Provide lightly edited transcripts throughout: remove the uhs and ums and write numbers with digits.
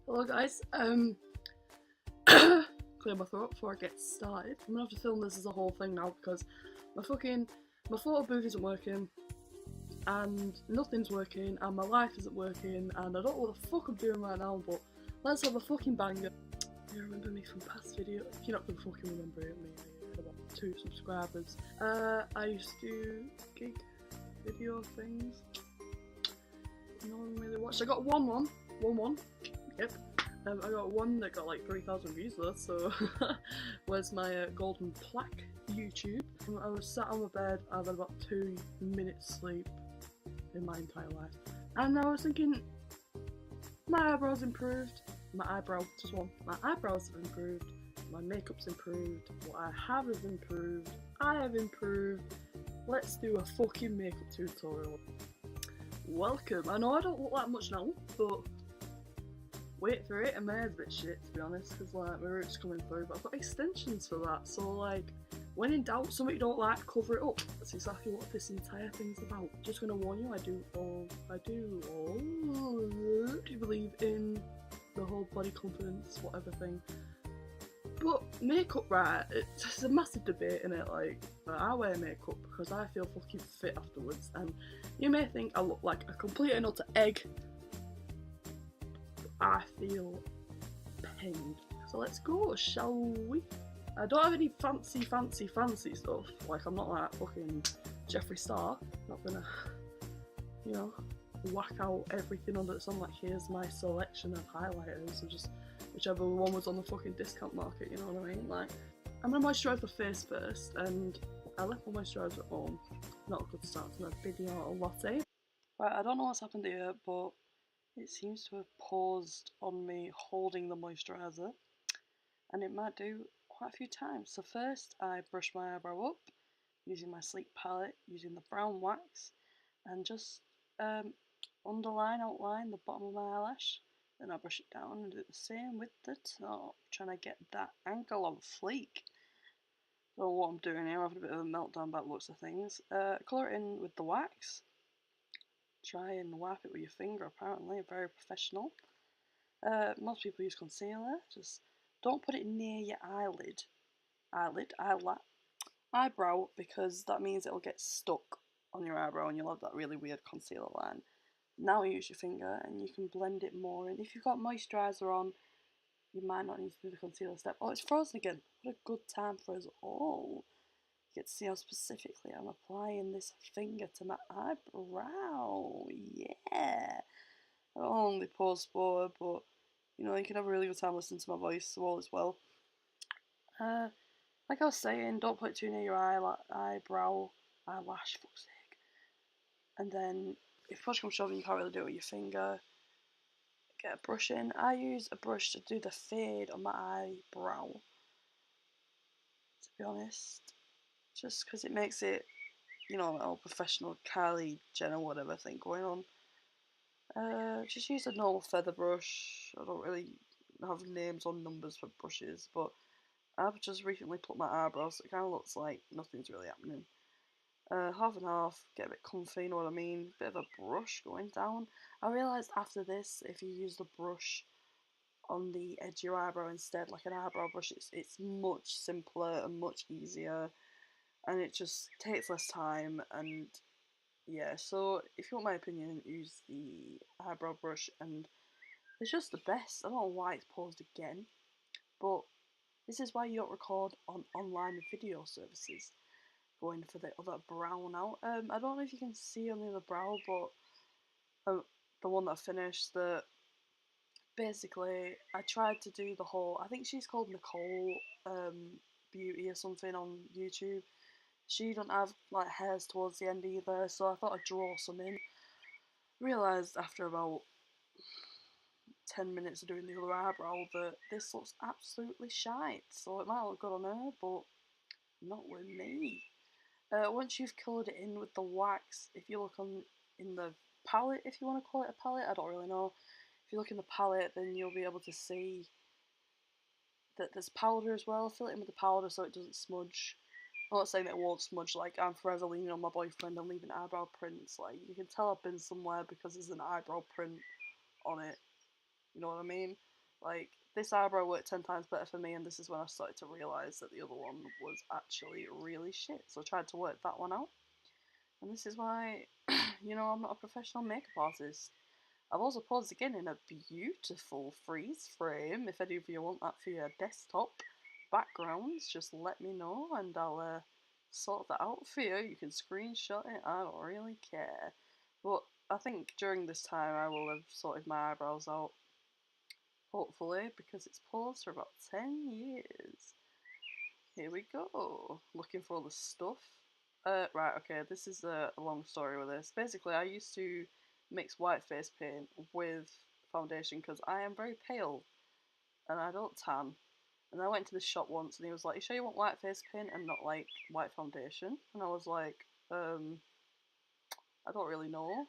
Hello guys, clear my throat before I get started. I'm gonna have to film this as a whole thing now because my photo booth isn't working and nothing's working and my life isn't working and I don't know what the fuck I'm doing right now, but let's have a fucking banger. You remember me from past videos? You're not gonna fucking remember me, I had about 2 subscribers. I used to do gig video things. No one really watched. I got one. Yep. I got one that got like 3,000 views though, so where's my golden plaque YouTube? I was sat on my bed, I had about 2 minutes sleep in my entire life. And I was thinking, my eyebrows improved, just one, my eyebrows have improved, my makeup's improved, what I have is improved, I have improved, let's do a fucking makeup tutorial. Welcome. I know I don't look like much now, but wait for it, and my hair's a bit shit to be honest, because like my roots coming through, but I've got extensions for that, so like, when in doubt, something you don't like, cover it up. That's exactly what this entire thing's about. Just gonna warn you, I do believe in the whole body confidence, whatever thing. But makeup, right, it's a massive debate in it. Like, I wear makeup because I feel fucking fit afterwards, and you may think I look like a complete and utter egg, I feel pained. So let's go, shall we? I don't have any fancy stuff. Like, I'm not like fucking Jeffree Star. Not gonna, you know, whack out everything under the sun. Like, here's my selection of highlighters, and just whichever one was on the fucking discount market, you know what I mean? Like, I'm gonna moisturise my face first, and I left my moisturiser at home. Not a good start to my video latte. Right, I don't know what's happened here, but it seems to have paused on me holding the moisturiser, and it might do quite a few times. So first I brush my eyebrow up using my sleek palette, using the brown wax, and just outline the bottom of my eyelash. Then I brush it down and do the same with the top, trying to get that angle on fleek. So what I'm doing here, I'm having a bit of a meltdown about looks of things. Colour it in with the wax. Try and wipe it with your finger, apparently, very professional. Most people use concealer, just don't put it near your eyebrow, because that means it'll get stuck on your eyebrow and you'll have that really weird concealer line. Now use your finger and you can blend it more, and if you've got moisturiser on, you might not need to do the concealer step. Oh, it's frozen again. What a good time for us all. You get to see how specifically I'm applying this finger to my eyebrow. Yeah. I only pause forward, but you know, you can have a really good time listening to my voice, so all is well. Like I was saying, don't put it too near your eyelash, fuck's sake. And then, if push comes to shove and you can't really do it with your finger, get a brush in. I use a brush to do the fade on my eyebrow, to be honest. Just because it makes it, you know, all professional Kylie Jenner whatever thing going on. Just use a normal feather brush. I don't really have names or numbers for brushes, but I've just recently plucked my eyebrows, so it kind of looks like nothing's really happening. Half and half, get a bit comfy, you know what I mean? Bit of a brush going down. I realised after this, if you use the brush on the edge of your eyebrow instead, like an eyebrow brush, it's much simpler and much easier, and it just takes less time. And yeah, so if you want my opinion, use the eyebrow brush, and it's just the best. I don't know why it's paused again, but this is why you don't record on online video services. Going for the other brow now. I don't know if you can see on the other brow, but the one that I finished, basically I tried to do the whole, I think she's called Nicole Beauty or something on YouTube. She don't have like hairs towards the end either, so I thought I'd draw some in. Realised after about 10 minutes of doing the other eyebrow that this looks absolutely shite, so it might look good on her, but not with me. Once you've coloured it in with the wax, if you look in the palette, if you want to call it a palette, I don't really know. If you look in the palette, then you'll be able to see that there's powder as well. Fill it in with the powder so it doesn't smudge. I'm not saying that it won't smudge, like I'm forever leaning on my boyfriend and leaving eyebrow prints. Like, you can tell I've been somewhere because there's an eyebrow print on it. You know what I mean? Like, this eyebrow worked 10 times better for me, and this is when I started to realise that the other one was actually really shit. So I tried to work that one out. And this is why, you know, I'm not a professional makeup artist. I've also posed again in a beautiful freeze frame. If any of you want that for your desktop backgrounds, just let me know and I'll sort that out for you. You can screenshot it, I don't really care. But I think during this time I will have sorted my eyebrows out, hopefully, because it's paused for about 10 years. Here we go, looking for all the stuff. Right, okay, this is a long story with this. Basically, I used to mix white face paint with foundation because I am very pale and I don't tan. And I went to this shop once and he was like, "You sure you want white face paint and not like white foundation?" And I was like, I don't really know.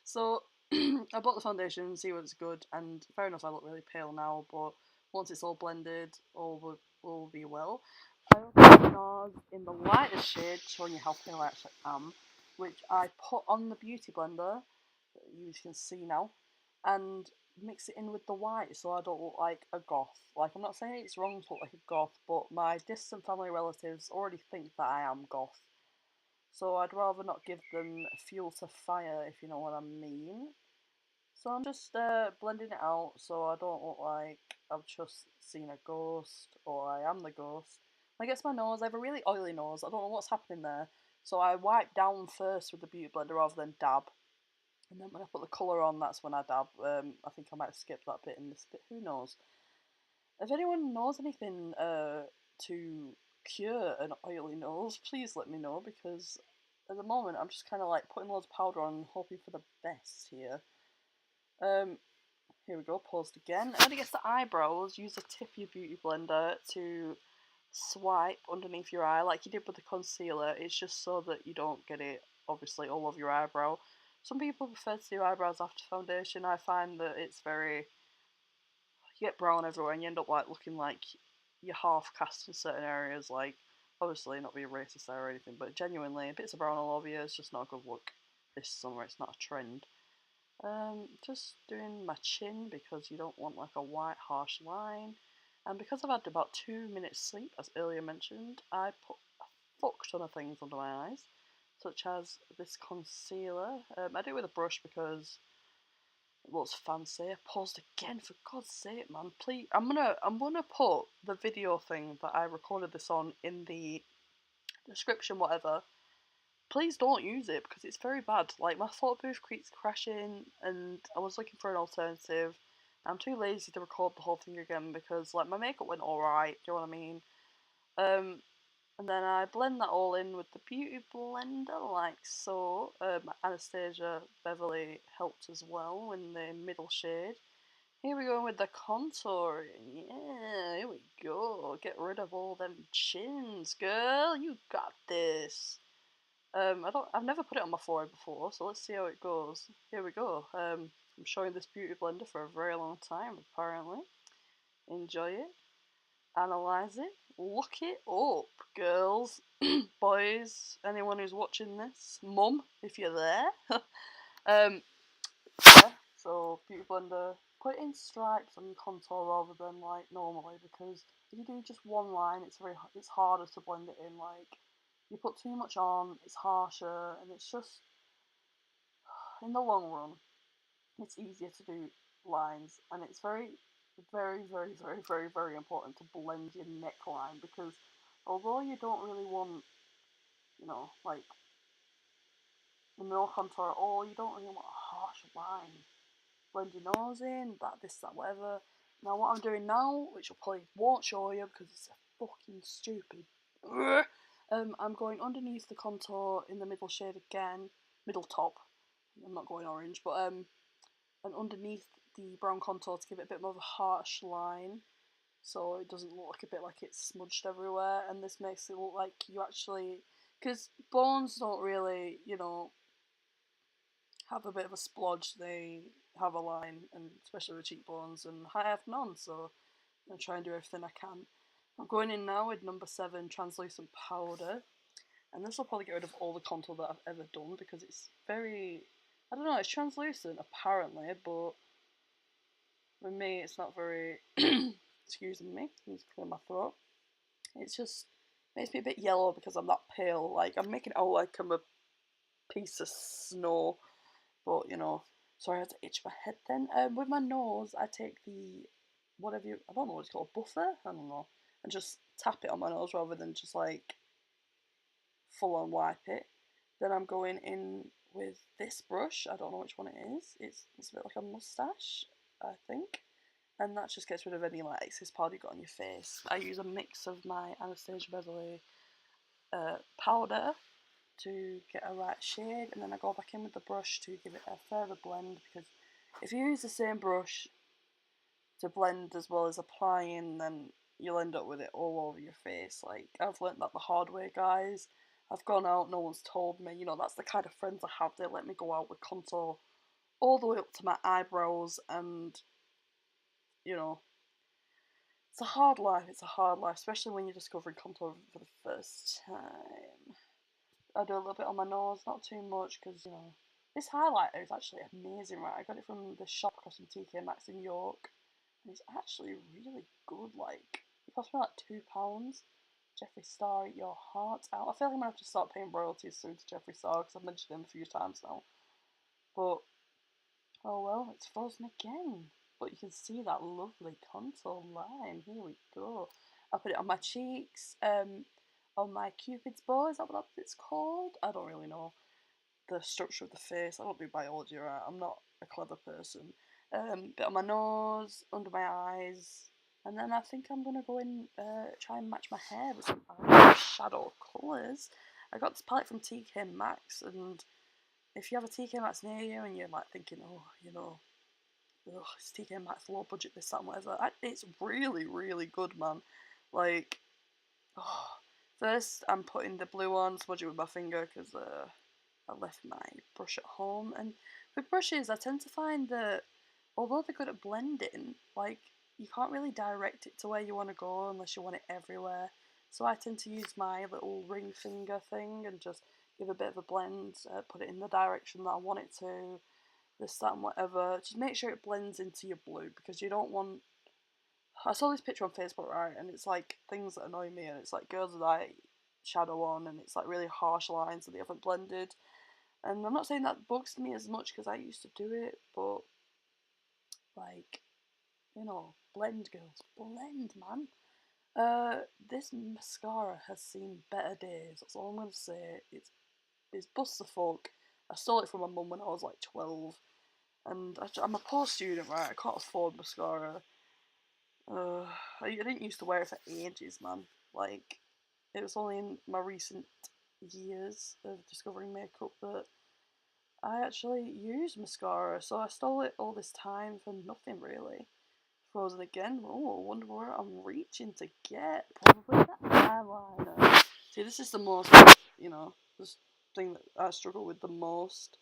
So I bought the foundation, see what's good, and fair enough, I look really pale now, but once it's all blended, all will be well. I also put NARS in the lightest shade, showing you how pale I actually am, which I put on the beauty blender, that you can see now, and mix it in with the white so I don't look like a goth. Like, I'm not saying it's wrong to look like a goth, but my distant family relatives already think that I am goth. So I'd rather not give them fuel to fire, if you know what I mean. So I'm just blending it out so I don't look like I've just seen a ghost or I am the ghost. When I get to my nose, I have a really oily nose. I don't know what's happening there. So I wipe down first with the beauty blender rather than dab. And then when I put the colour on, that's when I dab. I think I might have skipped that bit in this bit. Who knows? If anyone knows anything to cure an oily nose, please let me know, because at the moment I'm just kind of like putting loads of powder on and hoping for the best here. Here we go, paused again. And when it gets to eyebrows, use a tip of your beauty blender to swipe underneath your eye like you did with the concealer. It's just so that you don't get it, obviously, all over your eyebrow. Some people prefer to do eyebrows after foundation. I find that it's very... you get brown everywhere and you end up like looking like you're half cast in certain areas, like, obviously not being racist there or anything, but genuinely bits of brown all over you is just not a good look this summer. It's not a trend. Just doing my chin because you don't want like a white harsh line, and because I've had about 2 minutes sleep, as earlier mentioned, I put a fuck ton of things under my eyes, such as this concealer. I do it with a brush because it looks fancy. I paused again, for God's sake, man. Please, I'm gonna put the video thing that I recorded this on in the description, whatever. Please don't use it because it's very bad. Like, my photo booth keeps crashing and I was looking for an alternative. I'm too lazy to record the whole thing again because, like, my makeup went alright, do you know what I mean? And then I blend that all in with the beauty blender, like so. Anastasia Beverly helped as well in the middle shade. Here we go with the contouring. Yeah, here we go. Get rid of all them chins, girl. You got this. I've never put it on my forehead before, so let's see how it goes. Here we go. I'm showing this beauty blender for a very long time, apparently. Enjoy it. Analyze it. Look it up, girls, boys, anyone who's watching this, mum, if you're there. Yeah, so beauty blender, put it in stripes on your contour rather than like normally, because if you do just one line, it's harder to blend it in. Like, you put too much on, it's harsher, and it's just, in the long run, it's easier to do lines, and it's very, very, very, very, very, very important to blend your neckline, because although you don't really want, you know, like, no contour at all, you don't really want a harsh line. Blend your nose in, that, whatever. Now what I'm doing now, which I probably won't show you because it's fucking stupid. I'm going underneath the contour in the middle shade again, middle top. I'm not going orange, but and underneath the brown contour to give it a bit more of a harsh line, so it doesn't look like a bit like it's smudged everywhere. And this makes it look like you actually, because bones don't really, you know, have a bit of a splodge. They have a line, and especially the cheekbones, and I have none, so I'm try and do everything I can. I'm going in now with number 7 translucent powder, and this will probably get rid of all the contour that I've ever done because it's very, I don't know, it's translucent apparently, but with me it's not very, excuse me, I need to clear my throat. It's just, makes me a bit yellow because I'm that pale, like I'm making it out like I'm a piece of snow, but you know, sorry I had to itch my head then. With my nose I take the, whatever you, I don't know what it's called, buffer, I don't know, and just tap it on my nose rather than just like full on wipe it. Then I'm going in with this brush, I don't know which one it is, it's a bit like a moustache, I think, and that just gets rid of any like excess powder you got on your face. I use a mix of my Anastasia Beverly powder to get a right shade, and then I go back in with the brush to give it a further blend, because if you use the same brush to blend as well as applying, then you'll end up with it all over your face. Like, I've learnt that the hard way, guys. I've gone out, no one's told me, you know, that's the kind of friends I have. They let me go out with contour all the way up to my eyebrows, and, you know, it's a hard life, especially when you're discovering contour for the first time. I do a little bit on my nose, not too much, because, you know, this highlighter is actually amazing, right? I got it from the shop across from TK Maxx in York, and it's actually really good, like, it cost me like £2. Jeffree Star, your heart out. I feel like I'm going to have to start paying royalties soon to Jeffree Star, because I've mentioned him a few times now. But, oh well, it's frozen again. But you can see that lovely contour line. Here we go. I put it on my cheeks, on my Cupid's bow, is that what it's called? I don't really know the structure of the face. I don't do biology, right? I'm not a clever person. Bit on my nose, under my eyes, and then I think I'm gonna go in, try and match my hair with some eyeshadow colours. I got this palette from TK Maxx, and if you have a TK Maxx near you and you're like thinking, oh, you know, ugh, it's TK Maxx, low budget, this, that, and whatever, it's really, really good, man. Like, oh, first I'm putting the blue on, smudge it with my finger, because I left my brush at home. And with brushes, I tend to find that although they're good at blending, like, you can't really direct it to where you want to go unless you want it everywhere. So I tend to use my little ring finger thing and just give a bit of a blend, put it in the direction that I want it to, this, that, and whatever. Just make sure it blends into your blue, because you don't want... I saw this picture on Facebook, right, and it's like things that annoy me, and it's like girls with eye shadow on, and it's like really harsh lines that they haven't blended. And I'm not saying that bugs me as much, because I used to do it, but, like, you know, blend, girls, blend, man. This mascara has seen better days, that's all I'm going to say. It's bust the fuck. I stole it from my mum when I was like 12, and I'm a poor student, right, I can't afford mascara. I didn't used to wear it for ages, man. Like, it was only in my recent years of discovering makeup that I actually use mascara, so I stole it all this time for nothing, really. Frozen again. Oh, I wonder where I'm reaching to get. Probably the eyeliner. See, this is the most, you know, this thing that I struggle with the most,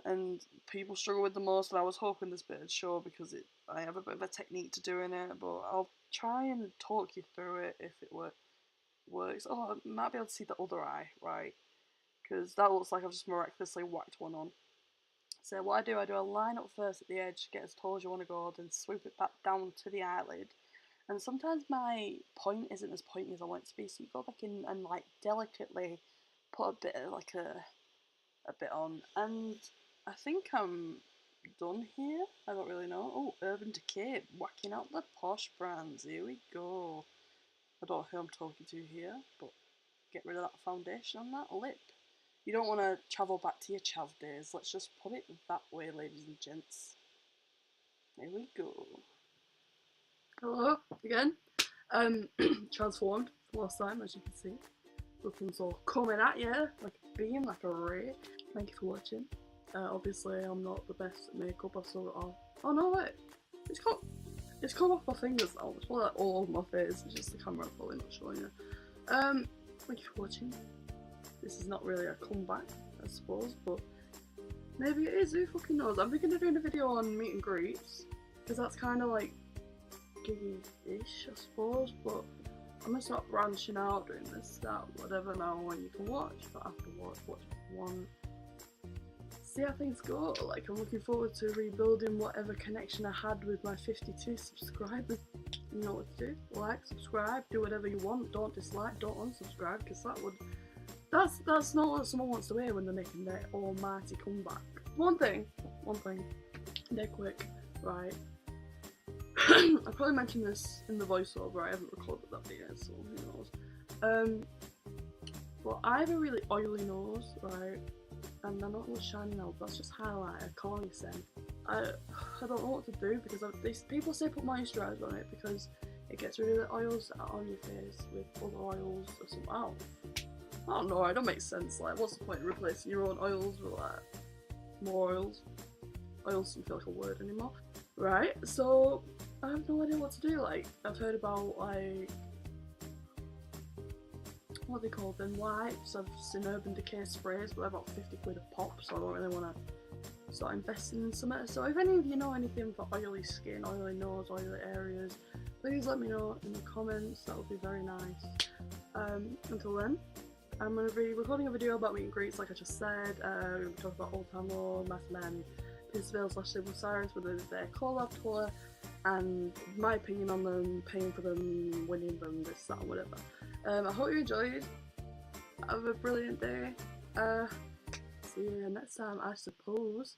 and people struggle with the most, and I was hoping this bit would show, because I have a bit of a technique to doing it, but I'll try and talk you through it if it works. Oh, I might be able to see the other eye, right? Because that looks like I've just miraculously whacked one on. So what I do a line up first at the edge, get as tall as you want to go, then swoop it back down to the eyelid. And sometimes my point isn't as pointy as I want it to be, so you go back in and like delicately put a bit of like a bit on. And I think I'm done here. I don't really know. Oh, Urban Decay, whacking out the posh brands. Here we go. I don't know who I'm talking to here, but get rid of that foundation on that lip. You don't want to travel back to your chav days. Let's just put it that way, ladies and gents. There we go. Hello, again. Transformed last time, as you can see. Looking all coming at you, like a beam, like a ray. Thank you for watching. Obviously, I'm not the best at makeup. I've still got all... Oh no, wait. It's come off my fingers now. It's more like all over my face. It's just the camera probably not showing you. Thank you for watching. This is not really a comeback, I suppose, but maybe it is, who fucking knows. I'm thinking of doing a video on meet and greets, because that's kind of like giggy-ish, I suppose, but I'm gonna start branching out, doing this, that, whatever now, and you can watch, but after watch one see how things go. Like, I'm looking forward to rebuilding whatever connection I had with my 52 subscribers. You know what to do. Like, subscribe, do whatever you want. Don't dislike, don't unsubscribe, because that's not what someone wants to hear when they're making their almighty comeback. One thing, they're quick, right? I probably mentioned this in the voiceover. I haven't recorded that video, so who knows. But I have a really oily nose, right? And I'm not really shiny now, that's just highlighter, calling sen. I don't know what to do, because people say put moisturiser on it because it gets rid of the oils that are on your face with other oils or something else. I don't know, it don't make sense. Like, what's the point of replacing your own oils with like more oils? Oils don't feel like a word anymore. Right, so I have no idea what to do. Like, I've heard about like, what they call them, wipes. I've seen Urban Decay sprays, but they're about 50 quid a pop, so I don't really want to start investing in some. So if any of you know anything for oily skin, oily nose, oily areas, please let me know in the comments. That would be very nice. Until then, I'm going to be recording a video about meet and greets, like I just said. We're going to talk about Old Town Road, Math Men, Pierceville / Cyrus with their collab tour, and my opinion on them, paying for them, winning them, this, that, whatever. I hope you enjoyed. Have a brilliant day. See you next time, I suppose.